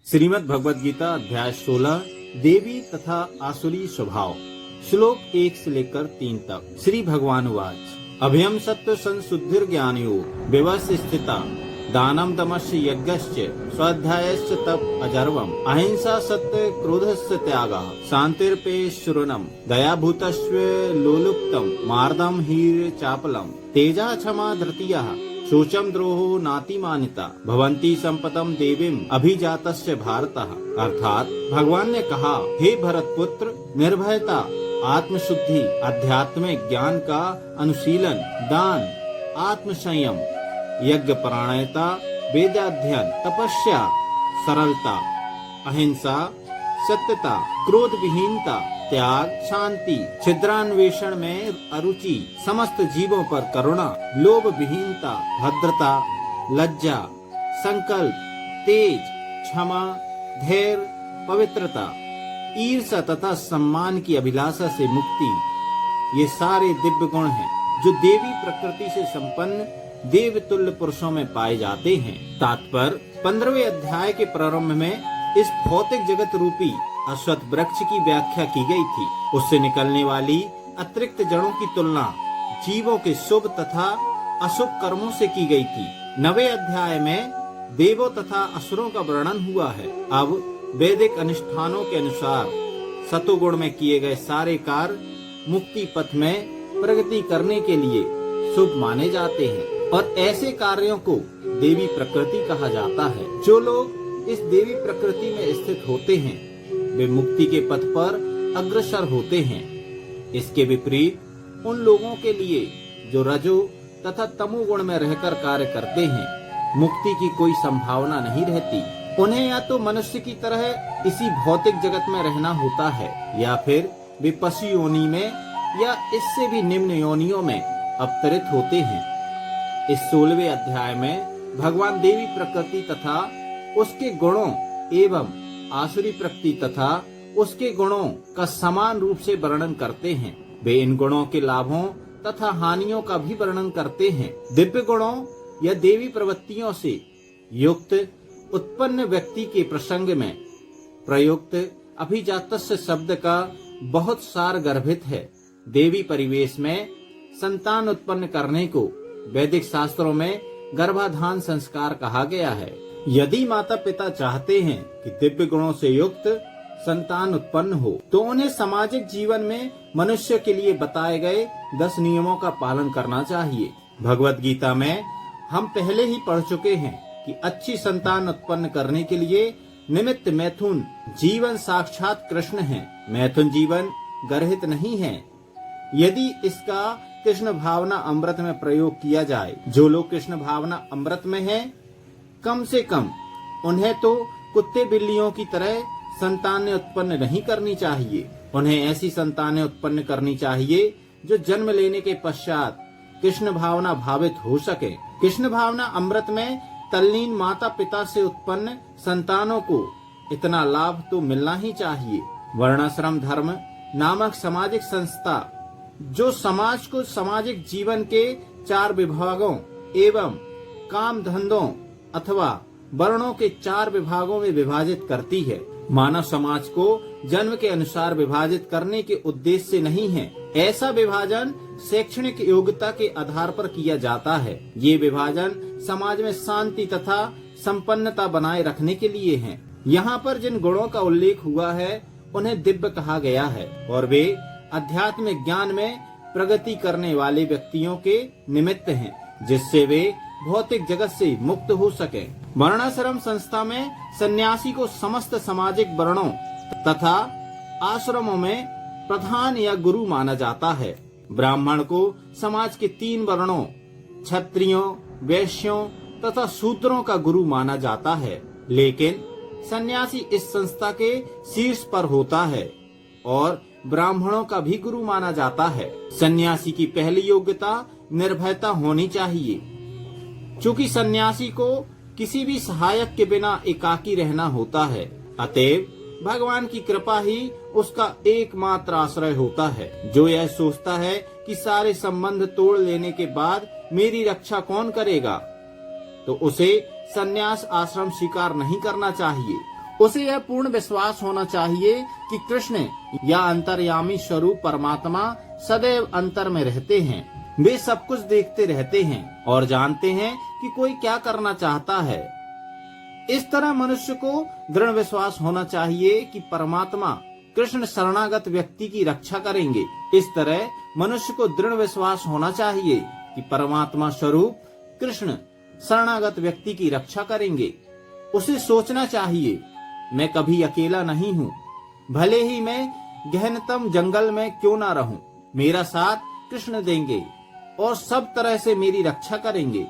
श्रीमद् भगवद गीता अध्याय 16 देवी तथा आसुरी स्वभाव। श्लोक 1 से लेकर 3 तक। श्री भगवान वाच अभयम सत्व संशुद्धिर ज्ञानियो व्यवस्थिता दानम दमस्य यज्ञश्च स्वाध्यायश्च तप अजर्वम अहिंसा सत्य क्रोधस्य त्यागा शांतिर्पे शुरणम दया भूतस्व लोलुप्तम मार्दम हीर चापलम तेजा क्षमा धृतिया शोचम द्रोहो नातिमानिता भवंती संपतम देवीम अभिजातस्य भारतः। अर्थात भगवान ने कहा, हे भरत पुत्र, निर्भयता, आत्मशुद्धि, आध्यात्मिक ज्ञान का अनुशीलन, दान, आत्म संयम, यज्ञ परायणता, वेदाध्ययन, तपस्या, सरलता, अहिंसा, सत्यता, क्रोध विहीनता, त्याग, शांति, छिद्रान्वेषण में अरुचि, समस्त जीवों पर करुणा, लोभ विहीनता, भद्रता, लज्जा, संकल्प, तेज, क्षमा, धैर्य, पवित्रता, ईर्ष्या तथा सम्मान की अभिलाषा से मुक्ति, ये सारे दिव्य गुण हैं जो देवी प्रकृति से संपन्न देवतुल्य पुरुषों में पाए जाते हैं। तात्पर्य 15वें अध्याय के प्रारंभ में इस भौतिक जगत रूपी अश्वत्थ वृक्ष की व्याख्या की गई थी। उससे निकलने वाली अतिरिक्त जड़ों की तुलना जीवों के शुभ तथा अशुभ कर्मों से की गई थी। 9वें अध्याय में देवों तथा असुरों का वर्णन हुआ है। अब वैदिक अनुष्ठानों के अनुसार सतोगुण में किए गए सारे कार्य मुक्ति पथ में प्रगति करने के लिए शुभ माने जाते हैं और ऐसे कार्यों को देवी प्रकृति कहा जाता है। जो लोग इस देवी प्रकृति में स्थित होते हैं वे मुक्ति के पथ पर अग्रसर होते हैं। इसके विपरीत उन लोगों के लिए जो रजो तथा तमो गुण में रहकर कार्य करते हैं मुक्ति की कोई संभावना नहीं रहती। उन्हें या तो मनुष्य की तरह इसी भौतिक जगत में रहना होता है या फिर वे पशु योनि में या इससे भी निम्न योनियों में अवतरित होते हैं। इस 16वें अध्याय में भगवान देवी प्रकृति तथा उसके गुणों एवं आसुरी प्रकृति तथा उसके गुणों का समान रूप से वर्णन करते हैं। वे इन गुणों के लाभों तथा हानियों का भी वर्णन करते हैं। दिव्य गुणों या देवी प्रवृत्तियों से युक्त उत्पन्न व्यक्ति के प्रसंग में प्रयुक्त अभिजातस्य शब्द का बहुत सार गर्भित है। देवी परिवेश में संतान उत्पन्न करने को वैदिक शास्त्रों में गर्भाधान संस्कार कहा गया है। यदि माता पिता चाहते हैं कि दिव्य गुणों से युक्त संतान उत्पन्न हो तो उन्हें सामाजिक जीवन में मनुष्य के लिए बताए गए 10 नियमों का पालन करना चाहिए। भगवत गीता में हम पहले ही पढ़ चुके हैं कि अच्छी संतान उत्पन्न करने के लिए निमित्त मैथुन जीवन साक्षात कृष्ण है। मैथुन जीवन गर्हित नहीं है। यदि इसका कृष्ण भावना अमृत में प्रयोग किया जाए, जो लोग कृष्ण भावना अमृत में हैं, कम से कम उन्हें तो कुत्ते बिल्लियों की तरह संतानें उत्पन्न नहीं करनी चाहिए। उन्हें ऐसी संतानें उत्पन्न करनी चाहिए जो जन्म लेने के पश्चात कृष्ण भावना भावित हो सके। कृष्ण भावना अमृत में तल्लीन माता पिता से उत्पन्न संतानों को इतना लाभ तो मिलना ही चाहिए। वर्णाश्रम धर्म नामक सामाजिक संस्था जो समाज को सामाजिक जीवन के 4 विभागों एवं काम धंधों अथवा वर्णों के 4 विभागों में विभाजित करती है, मानव समाज को जन्म के अनुसार विभाजित करने के उद्देश्य से नहीं है। ऐसा विभाजन शैक्षणिक योग्यता के आधार पर किया जाता है। ये विभाजन समाज में शांति तथा संपन्नता बनाए रखने के लिए है। यहाँ पर जिन गुणों का उल्लेख हुआ है उन्हें दिव्य कहा गया है और वे आध्यात्मिक ज्ञान में प्रगति करने वाले व्यक्तियों के निमित्त हैं, जिससे वे भौतिक जगत से मुक्त हो सके। वर्णाश्रम संस्था में सन्यासी को समस्त सामाजिक वर्णों तथा आश्रमों में प्रधान या गुरु माना जाता है। ब्राह्मण को समाज के 3 वर्णों क्षत्रियों, वैश्यों तथा शूद्रों का गुरु माना जाता है, लेकिन सन्यासी इस संस्था के शीर्ष पर होता है और ब्राह्मणों का भी गुरु माना जाता है। सन्यासी की पहली योग्यता निर्भयता होनी चाहिए। चूँकि सन्यासी को किसी भी सहायक के बिना एकाकी रहना होता है, अतएव भगवान की कृपा ही उसका एकमात्र आश्रय होता है। जो यह सोचता है कि सारे संबंध तोड़ लेने के बाद मेरी रक्षा कौन करेगा, तो उसे संन्यास आश्रम स्वीकार नहीं करना चाहिए। उसे यह पूर्ण विश्वास होना चाहिए कि कृष्ण या अंतर्यामी स्वरूप परमात्मा सदैव अंतर में रहते हैं। वे सब कुछ देखते रहते हैं और जानते हैं कि कोई क्या करना चाहता है। इस तरह मनुष्य को दृढ़ विश्वास होना चाहिए कि परमात्मा कृष्ण शरणागत व्यक्ति की रक्षा करेंगे। इस तरह मनुष्य को दृढ़ विश्वास होना चाहिए कि परमात्मा स्वरूप कृष्ण शरणागत व्यक्ति की रक्षा करेंगे। उसे सोचना चाहिए, मैं कभी अकेला नहीं हूँ, भले ही मैं गहनतम जंगल में क्यों ना रहूं, मेरा साथ कृष्ण देंगे और सब तरह से मेरी रक्षा करेंगे।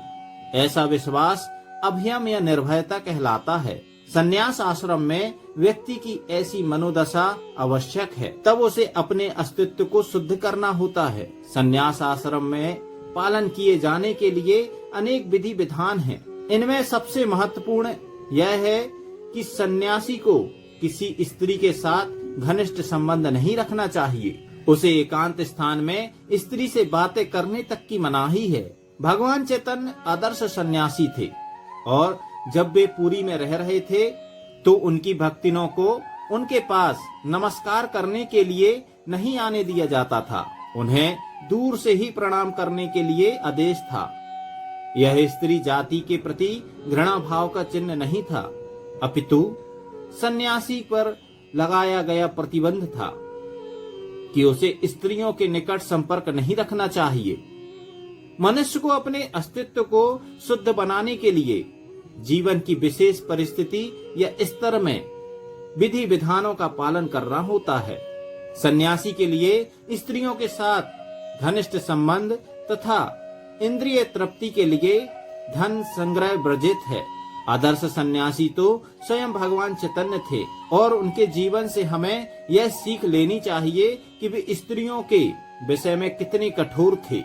ऐसा विश्वास अभयम या निर्भयता कहलाता है। संन्यास आश्रम में व्यक्ति की ऐसी मनोदशा आवश्यक है, तब उसे अपने अस्तित्व को शुद्ध करना होता है। संन्यास आश्रम में पालन किए जाने के लिए अनेक विधि विधान हैं। इनमें सबसे महत्वपूर्ण यह है कि सन्यासी को किसी स्त्री के साथ घनिष्ठ संबंध नहीं रखना चाहिए। उसे एकांत स्थान में स्त्री से बातें करने तक की मनाही है। भगवान चैतन्य आदर्श सन्यासी थे और जब वे पुरी में रह रहे थे तो उनकी भक्तिनों को उनके पास नमस्कार करने के लिए नहीं आने दिया जाता था। उन्हें दूर से ही प्रणाम करने के लिए आदेश था। यह स्त्री जाति के प्रति घृणा भाव का चिन्ह नहीं था, अपितु सन्यासी पर लगाया गया प्रतिबंध था कि उसे स्त्रियों के निकट संपर्क नहीं रखना चाहिए। मनुष्य को अपने अस्तित्व को शुद्ध बनाने के लिए जीवन की विशेष परिस्थिति या स्तर में विधि विधानों का पालन करना होता है। सन्यासी के लिए स्त्रियों के साथ घनिष्ठ संबंध तथा इंद्रिय तृप्ति के लिए धन संग्रह वर्जित है। आदर्श सन्यासी तो स्वयं भगवान चैतन्य थे और उनके जीवन से हमें यह सीख लेनी चाहिए कि वे स्त्रियों के विषय में कितने कठोर थे।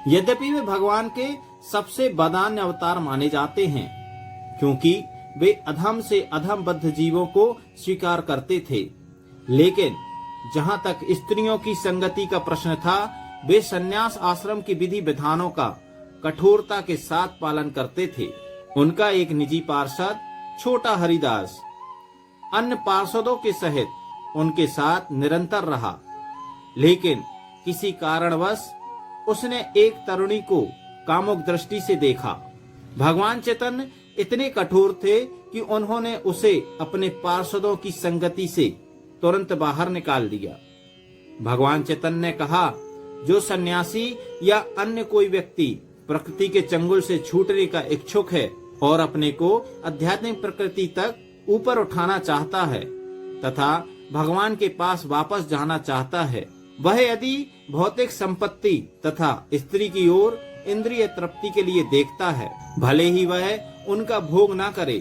यद्यपि वे भगवान के सबसे बदान्य अवतार माने जाते हैं, क्योंकि वे अधम से अधम बद्ध जीवों को स्वीकार करते थे, लेकिन जहां तक स्त्रियों की संगति का प्रश्न था, वे संन्यास आश्रम की विधि विधानों का कठोरता के साथ पालन करते थे। उनका एक निजी पार्षद छोटा हरिदास अन्य पार्षदों के सहित उनके साथ निरंतर रहा, लेकिन किसी कारणवश उसने एक तरुणी को कामुक दृष्टि से देखा। भगवान चैतन्य इतने कठोर थे कि उन्होंने उसे अपने पार्षदों की संगति से तुरंत बाहर निकाल दिया। भगवान चैतन्य ने कहा, जो सन्यासी या अन्य कोई व्यक्ति प्रकृति के चंगुल से छूटने का इच्छुक है और अपने को आध्यात्मिक प्रकृति तक ऊपर उठाना चाहता है तथा भगवान के पास वापस जाना चाहता है, वह यदि भौतिक संपत्ति तथा स्त्री की ओर इंद्रिय तृप्ति के लिए देखता है, भले ही वह उनका भोग ना करे,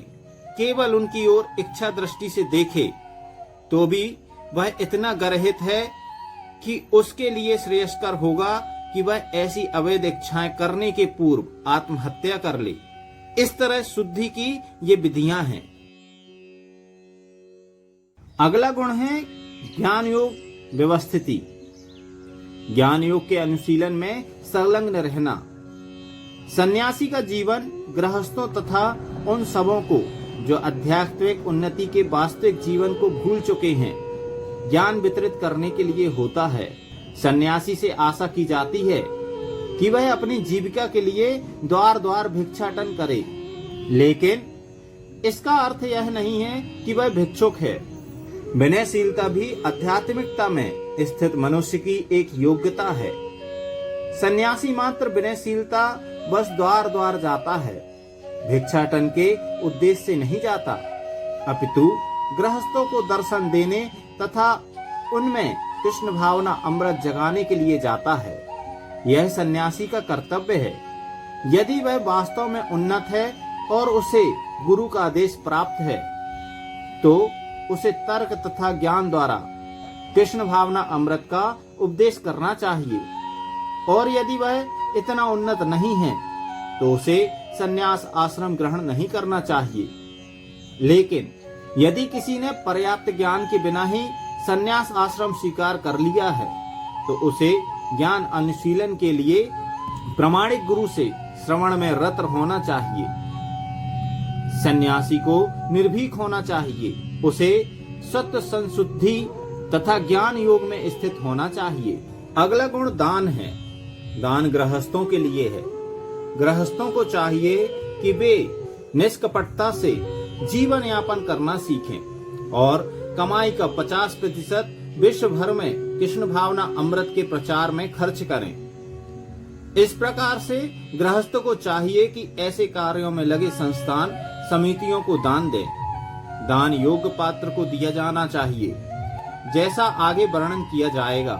केवल उनकी ओर इच्छा दृष्टि से देखे, तो भी वह इतना गर्हित है कि उसके लिए श्रेयस्कर होगा कि वह ऐसी अवैध इच्छाएं करने के पूर्व आत्महत्या कर ले। इस तरह शुद्धि की ये विधियां हैं। अगला गुण है ज्ञान योग व्यवस्थिति। ज्ञान योग के अनुशीलन में संलग्न रहना। सन्यासी का जीवन गृहस्थों तथा उन सबों को जो आध्यात्मिक उन्नति के वास्तविक जीवन को भूल चुके हैं ज्ञान वितरित करने के लिए होता है। सन्यासी से आशा की जाती है कि वह अपनी जीविका के लिए द्वार द्वार भिक्षाटन करे, लेकिन इसका अर्थ यह नहीं है कि वह भिक्षुक है। विनयशीलता भी आध्यात्मिकता में स्थित मनुष्य की एक योग्यता है। सन्यासी मात्र विनयशीलता बस द्वार द्वार जाता है, भिक्षाटन के उद्देश्य से नहीं जाता, अपितु गृहस्थों को दर्शन देने तथा उनमें कृष्ण भावना अमृत जगाने के लिए जाता है। यह सन्यासी का कर्तव्य है। यदि वह वास्तव में उन्नत है और उसे गुरु का आदेश प्राप्त है, तो उसे तर्क तथा ज्ञान द्वारा कृष्ण भावना अमृत का उपदेश करना चाहिए, और यदि वह इतना उन्नत नहीं है तो उसे सन्यास आश्रम ग्रहण नहीं करना चाहिए। लेकिन यदि किसी ने पर्याप्त ज्ञान के बिना ही सन्यास आश्रम स्वीकार कर लिया है, तो उसे ज्ञान अनुशीलन के लिए प्रामाणिक गुरु से श्रवण में रत होना चाहिए। सन्यासी को निर्भीक होना चाहिए उसे सत्य संशुद्धि तथा ज्ञान योग में स्थित होना चाहिए। अगला गुण दान है। दान गृहस्थों के लिए है। गृहस्थों को चाहिए कि वे निष्कपटता से जीवन यापन करना सीखें और कमाई का 50% विश्व भर में कृष्ण भावना अमृत के प्रचार में खर्च करें। इस प्रकार से गृहस्थों को चाहिए कि ऐसे कार्यों में लगे संस्थान समितियों को दान दें। दान योग्य पात्र को दिया जाना चाहिए, जैसा आगे वर्णन किया जाएगा।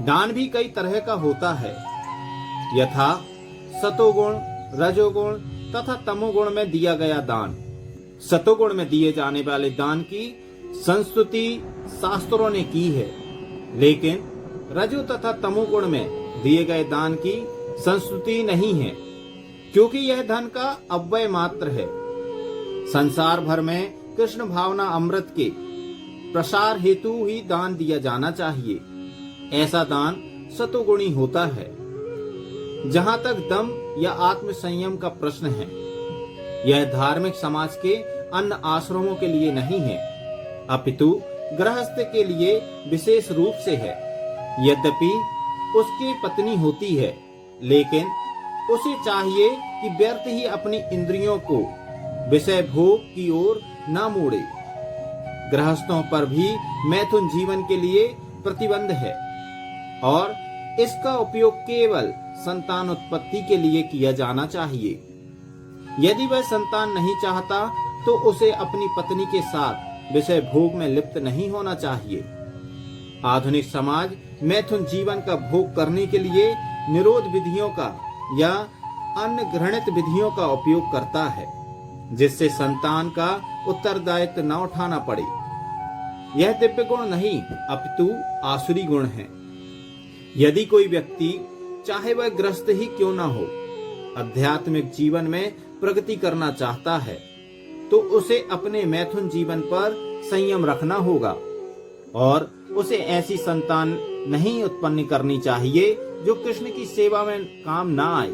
दान भी कई तरह का होता है, यथा सतोगुण, रजोगुण तथा तमोगुण में दिया गया दान। सतोगुण में दिए जाने वाले दान की संस्तुति शास्त्रों ने की है, लेकिन रजो तथा तमोगुण में दिए गए दान की संस्तुति नहीं है, क्योंकि यह धन का अव्यय मात्र है। संसार भर में कृष्ण भावना अमृत के प्रसार हेतु ही दान दिया जाना चाहिए। ऐसा दान सतोगुणी होता है। जहाँ तक दम या आत्म संयम का प्रश्न है, यह धार्मिक समाज के अन्य आश्रमों के लिए नहीं है, अपितु गृहस्थ के लिए विशेष रूप से है। यद्यपि उसकी पत्नी होती है, लेकिन उसे चाहिए कि व्यर्थ ही अपनी इंद्रियों को विषय भोग की ओर न मोड़े। गृहस्थों पर भी मैथुन जीवन के लिए प्रतिबंध है और इसका उपयोग केवल संतान उत्पत्ति के लिए किया जाना चाहिए। यदि वह संतान नहीं चाहता तो उसे अपनी पत्नी के साथ विषय भोग में लिप्त नहीं होना चाहिए। आधुनिक समाज मैथुन जीवन का भोग करने के लिए निरोध विधियों का या अन्य घृणित विधियों का उपयोग करता है, जिससे संतान का उत्तरदायित्व न उठाना पड़े। यह दिव्य गुण नहीं, अपितु आसुरी गुण है। यदि कोई व्यक्ति, चाहे वह ग्रस्त ही क्यों न हो, आध्यात्मिक जीवन में प्रगति करना चाहता है, तो उसे अपने मैथुन जीवन पर संयम रखना होगा और उसे ऐसी संतान नहीं उत्पन्न करनी चाहिए जो कृष्ण की सेवा में काम ना आए।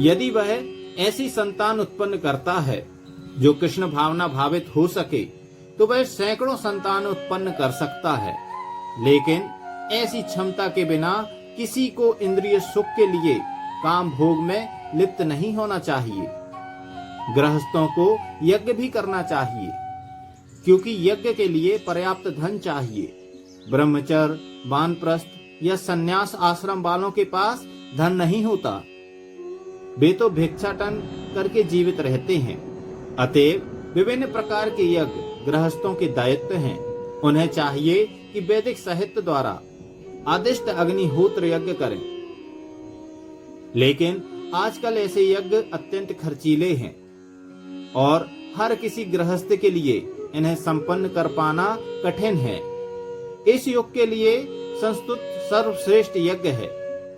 यदि वह ऐसी संतान उत्पन्न करता है जो कृष्ण भावना भावित हो सके, तो वह सैकड़ों संतान उत्पन्न कर सकता है, लेकिन ऐसी क्षमता के बिना किसी को इंद्रिय सुख के लिए काम भोग में लिप्त नहीं होना चाहिए। गृहस्थों को यज्ञ भी करना चाहिए, क्योंकि यज्ञ के लिए पर्याप्त धन चाहिए। ब्रह्मचर्य, वानप्रस्थ या संन्यास आश्रम वालों के पास धन नहीं होता। वे तो भिक्षाटन करके जीवित रहते हैं। अतएव विभिन्न प्रकार के यज्ञ गृहस्थों के दायित्व हैं। उन्हें चाहिए कि वैदिक साहित्य द्वारा आदिष्ट अग्निहोत्र यज्ञ करें, लेकिन आजकल ऐसे यज्ञ अत्यंत खर्चीले हैं और हर किसी गृहस्थ के लिए इन्हें संपन्न कर पाना कठिन है। इस युग के लिए संस्तुत सर्वश्रेष्ठ यज्ञ है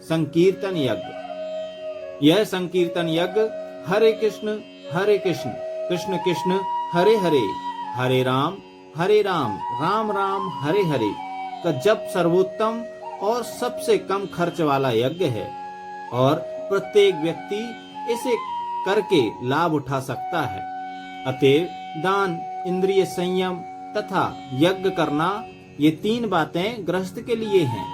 संकीर्तन यज्ञ। यह संकीर्तन यज्ञ हरे कृष्ण कृष्ण कृष्ण हरे हरे, हरे राम राम राम हरे हरे का जप सर्वोत्तम और सबसे कम खर्च वाला यज्ञ है और प्रत्येक व्यक्ति इसे करके लाभ उठा सकता है। अतएव दान, इंद्रिय संयम तथा यज्ञ करना, ये तीन बातें गृहस्थ के लिए हैं।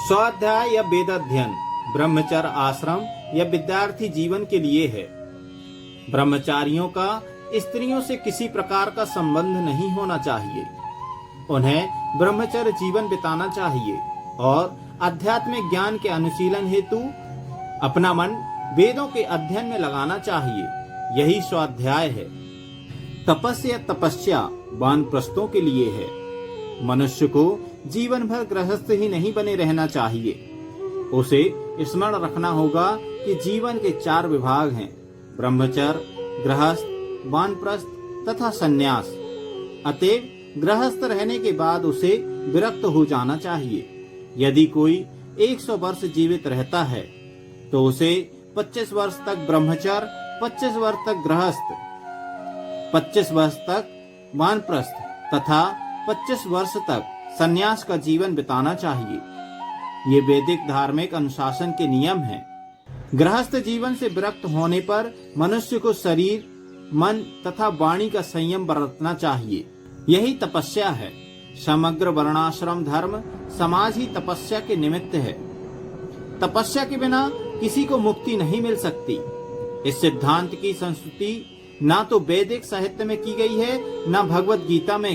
स्वाध्याय या वेदाध्ययन ब्रह्मचर्य आश्रम या विद्यार्थी जीवन के लिए है। ब्रह्मचारियों का स्त्रियों से किसी प्रकार का संबंध नहीं होना चाहिए। उन्हें ब्रह्मचर्य जीवन बिताना चाहिए और आध्यात्मिक ज्ञान के अनुशीलन हेतु अपना मन वेदों के अध्ययन में लगाना चाहिए। यही स्वाध्याय है। तपस्या वानप्रस्थों के लिए है। मनुष्य को जीवन भर गृहस्थ ही नहीं बने रहना चाहिए। उसे स्मरण रखना होगा कि जीवन के 4 विभाग हैं: ब्रह्मचर्य, गृहस्थ, वानप्रस्थ तथा संन्यास। अतएव गृहस्थ रहने के बाद उसे विरक्त हो जाना चाहिए। यदि कोई 100 वर्ष जीवित रहता है तो उसे 25 वर्ष तक ब्रह्मचर्य, 25 वर्ष तक गृहस्थ, 25 वर्ष तक वानप्रस्थ तथा 25 वर्ष तक संन्यास का जीवन बिताना चाहिए। ये वैदिक धार्मिक अनुशासन के नियम हैं। गृहस्थ जीवन से विरक्त होने पर मनुष्य को शरीर मन तथा वाणी का संयम बरतना चाहिए। यही तपस्या है। समग्र वर्णाश्रम धर्म समाज ही तपस्या के निमित्त है। तपस्या के बिना किसी को मुक्ति नहीं मिल सकती। इस सिद्धांत की संस्तुति ना तो वैदिक साहित्य में की गई है, ना भगवत गीता में।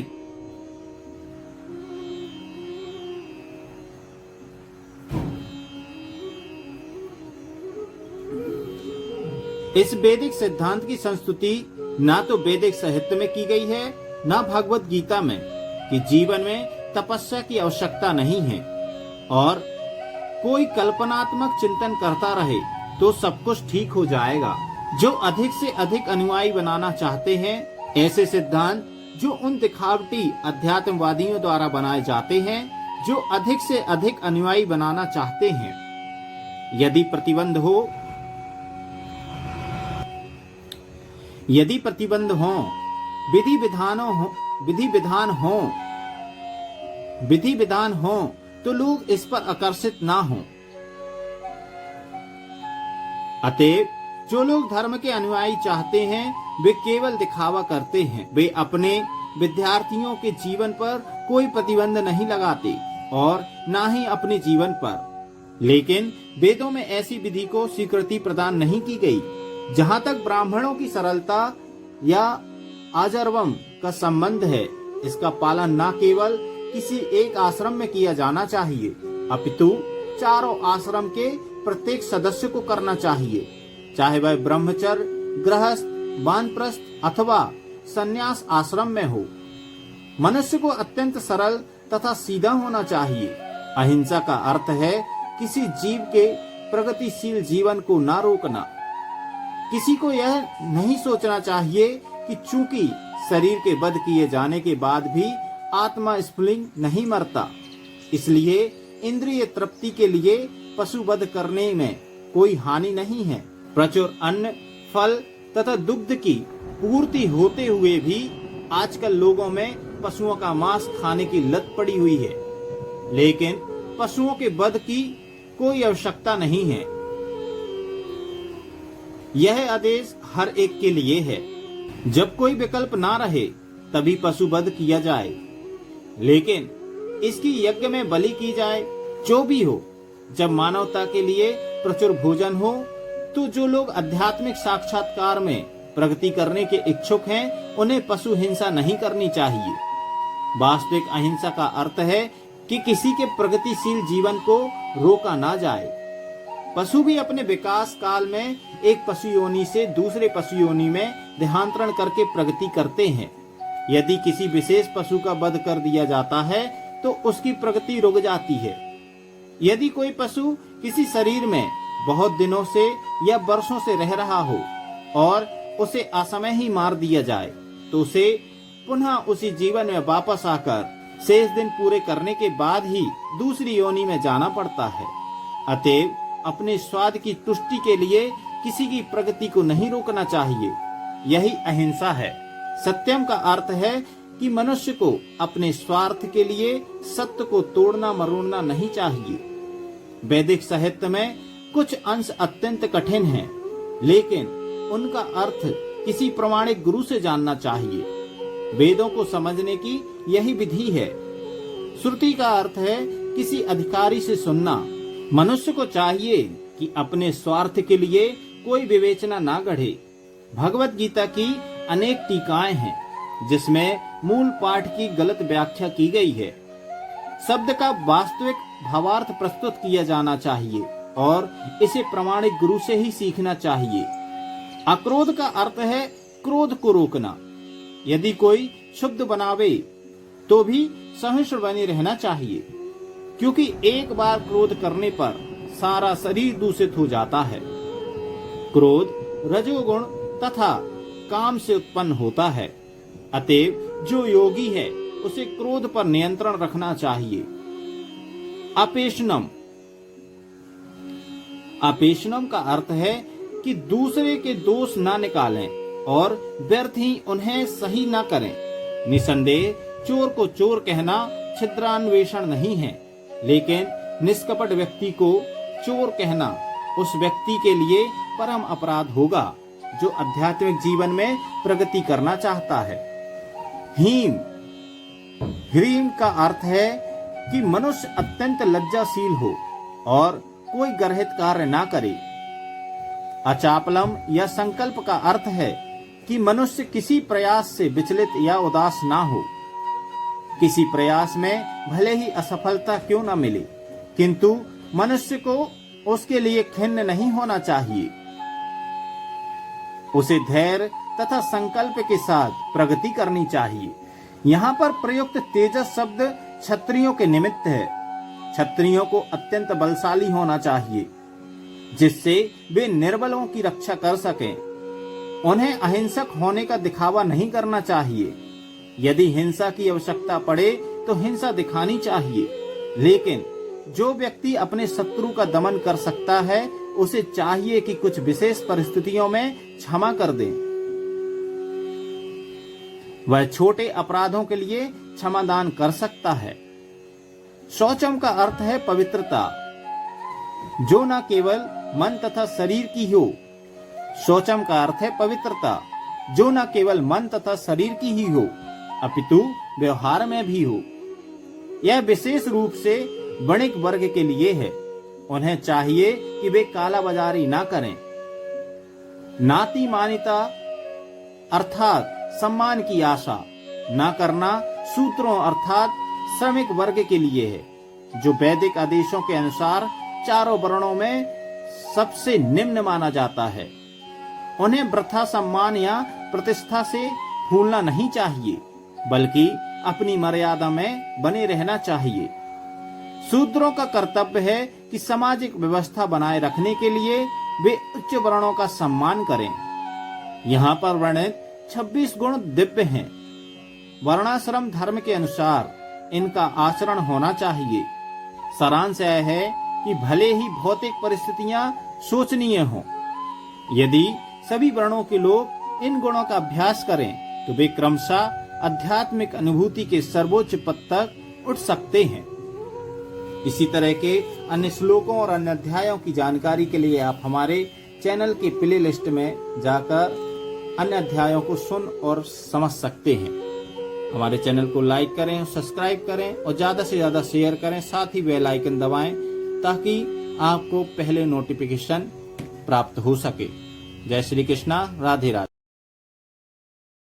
इस वैदिक सिद्धांत की संस्तुति ना तो वैदिक साहित्य में की गई है, ना भगवत गीता में, कि जीवन में तपस्या की आवश्यकता नहीं है और कोई कल्पनात्मक चिंतन करता रहे तो सब कुछ ठीक हो जाएगा। जो अधिक से अधिक अनुयायी बनाना चाहते हैं, ऐसे सिद्धांत जो उन दिखावटी अध्यात्मवादियों द्वारा बनाए जाते हैं, जो अधिक से अधिक अनुयायी बनाना चाहते हैं, यदि प्रतिबंध हो, विधि विधान हो तो लोग इस पर आकर्षित ना हो। अतएव जो लोग धर्म के अनुयायी चाहते हैं, वे केवल दिखावा करते हैं। वे अपने विद्यार्थियों के जीवन पर कोई प्रतिबंध नहीं लगाते और ना ही अपने जीवन पर। लेकिन वेदों में ऐसी विधि को स्वीकृति प्रदान नहीं की गई। जहाँ तक ब्राह्मणों की सरलता या आजर्वम का संबंध है, इसका पालन न केवल किसी एक आश्रम में किया जाना चाहिए, अपितु चारों आश्रम के प्रत्येक सदस्य को करना चाहिए, चाहे वह ब्रह्मचर्य, गृहस्थ, वानप्रस्थ अथवा संन्यास आश्रम में हो। मनुष्य को अत्यंत सरल तथा सीधा होना चाहिए। अहिंसा का अर्थ है किसी जीव के प्रगतिशील जीवन को न रोकना। किसी को यह नहीं सोचना चाहिए कि चूंकि शरीर के वध किए जाने के बाद भी आत्मा स्फुलिंग नहीं मरता, इसलिए इंद्रिय तृप्ति के लिए पशु वध करने में कोई हानि नहीं है। प्रचुर अन्न, फल तथा दुग्ध की पूर्ति होते हुए भी आजकल लोगों में पशुओं का मांस खाने की लत पड़ी हुई है, लेकिन पशुओं के वध की कोई आवश्यकता नहीं है। यह आदेश हर एक के लिए है। जब कोई विकल्प ना रहे तभी पशु वध किया जाए, लेकिन इसकी यज्ञ में बलि की जाए। जो भी हो, जब मानवता के लिए प्रचुर भोजन हो, तो जो लोग आध्यात्मिक साक्षात्कार में प्रगति करने के इच्छुक हैं, उन्हें पशु हिंसा नहीं करनी चाहिए। वास्तविक अहिंसा का अर्थ है कि किसी के प्रगतिशील जीवन को रोका ना जाए। पशु भी अपने विकास काल में एक पशु योनि से दूसरे पशु योनि में देहांतरण करके प्रगति करते हैं। यदि किसी विशेष पशु का वध कर दिया जाता है तो उसकी प्रगति रुक जाती है। यदि कोई पशु किसी शरीर में बहुत दिनों से या वर्षों से रह रहा हो और उसे असमय ही मार दिया जाए, तो उसे पुनः उसी जीवन में वापस आकर शेष दिन पूरे करने के बाद ही दूसरी योनि में जाना पड़ता है। अतएव अपने स्वाद की तुष्टि के लिए किसी की प्रगति को नहीं रोकना चाहिए। यही अहिंसा है। सत्यम का अर्थ है कि मनुष्य को अपने स्वार्थ के लिए सत्य को तोड़ना मरोड़ना नहीं चाहिए। वैदिक साहित्य में कुछ अंश अत्यंत कठिन हैं, लेकिन उनका अर्थ किसी प्रामाणिक गुरु से जानना चाहिए। वेदों को समझने की यही विधि है। श्रुति का अर्थ है किसी अधिकारी से सुनना। मनुष्य को चाहिए कि अपने स्वार्थ के लिए कोई विवेचना ना गढ़े। भगवत गीता की अनेक टीकाएं हैं, जिसमें मूल पाठ की गलत व्याख्या की गई है। शब्द का वास्तविक भावार्थ प्रस्तुत किया जाना चाहिए और इसे प्रामाणिक गुरु से ही सीखना चाहिए। अक्रोध का अर्थ है क्रोध को रोकना। यदि कोई क्षुब्ध बनावे तो भी सहिष्णु बने रहना चाहिए, क्योंकि एक बार क्रोध करने पर सारा शरीर दूषित हो जाता है। क्रोध रजोगुण तथा काम से उत्पन्न होता है। अतएव जो योगी है उसे क्रोध पर नियंत्रण रखना चाहिए। अपेशनम का अर्थ है कि दूसरे के दोष ना निकालें और व्यर्थ ही उन्हें सही ना करें। निसंदेह चोर को चोर कहना छिद्रान्वेषण नहीं है, लेकिन निष्कपट व्यक्ति को चोर कहना उस व्यक्ति के लिए परम अपराध होगा। जो आध्यात्मिक जीवन में प्रगति करना चाहता है। हीम ह्रीम का अर्थ है कि मनुष्य अत्यंत लज्जाशील हो और कोई गर्हित कार्य ना करे। अचापलम या संकल्प का अर्थ है कि मनुष्य किसी प्रयास से विचलित या उदास ना हो। किसी प्रयास में भले ही असफलता क्यों न मिले, किंतु मनुष्य को उसके लिए खिन्न नहीं होना चाहिए। उसे धैर्य तथा संकल्प के साथ प्रगति करनी चाहिए। यहाँ पर प्रयुक्त तेजस शब्द क्षत्रियों के निमित्त है। क्षत्रियों को अत्यंत बलशाली होना चाहिए, जिससे वे निर्बलों की रक्षा कर सकें। उन्हें अहिंसक होने का दिखावा नहीं करना चाहिए। यदि हिंसा की आवश्यकता पड़े तो हिंसा दिखानी चाहिए, लेकिन जो व्यक्ति अपने शत्रु का दमन कर सकता है उसे चाहिए कि कुछ विशेष परिस्थितियों में क्षमा कर दे। वह छोटे अपराधों के लिए क्षमादान कर सकता है। शौचम का अर्थ है पवित्रता, जो न केवल मन तथा शरीर की हो। शौचम का अर्थ है पवित्रता, जो न केवल मन तथा शरीर की ही हो, अपितु व्यवहार में भी हो। यह विशेष रूप से वणिक वर्ग के लिए है। उन्हें चाहिए कि वे कालाबाजारी ना करें। नाती मान्यता अर्थात सम्मान की आशा न करना सूत्रों अर्थात श्रमिक वर्ग के लिए है, जो वैदिक आदेशों के अनुसार चारों वर्णों में सबसे निम्न माना जाता है। उन्हें वृथा सम्मान या प्रतिष्ठा से भूलना नहीं चाहिए, बल्कि अपनी मर्यादा में बने रहना चाहिए। शूद्रों का कर्तव्य है कि सामाजिक व्यवस्था बनाए रखने के लिए वे उच्च वर्णों का सम्मान करें। यहाँ पर वर्णित 26 गुण दिव्य हैं। वर्णाश्रम धर्म के अनुसार इनका आचरण होना चाहिए। सारांश यह है कि भले ही भौतिक परिस्थितियां शोचनीय हों, यदि सभी वर्णों के लोग इन गुणों का अभ्यास करें तो वे क्रमशः आध्यात्मिक अनुभूति के सर्वोच्च पद तक उठ सकते हैं। इसी तरह के अन्य श्लोकों और अन्य अध्यायों की जानकारी के लिए आप हमारे चैनल के प्ले लिस्ट में जाकर अन्य अध्यायों को सुन और समझ सकते हैं। हमारे चैनल को लाइक करें, सब्सक्राइब करें और ज्यादा से ज्यादा शेयर करें। साथ ही बेल आइकन दबाएं ताकि आपको पहले नोटिफिकेशन प्राप्त हो सके। जय श्री कृष्णा, राधे राधे।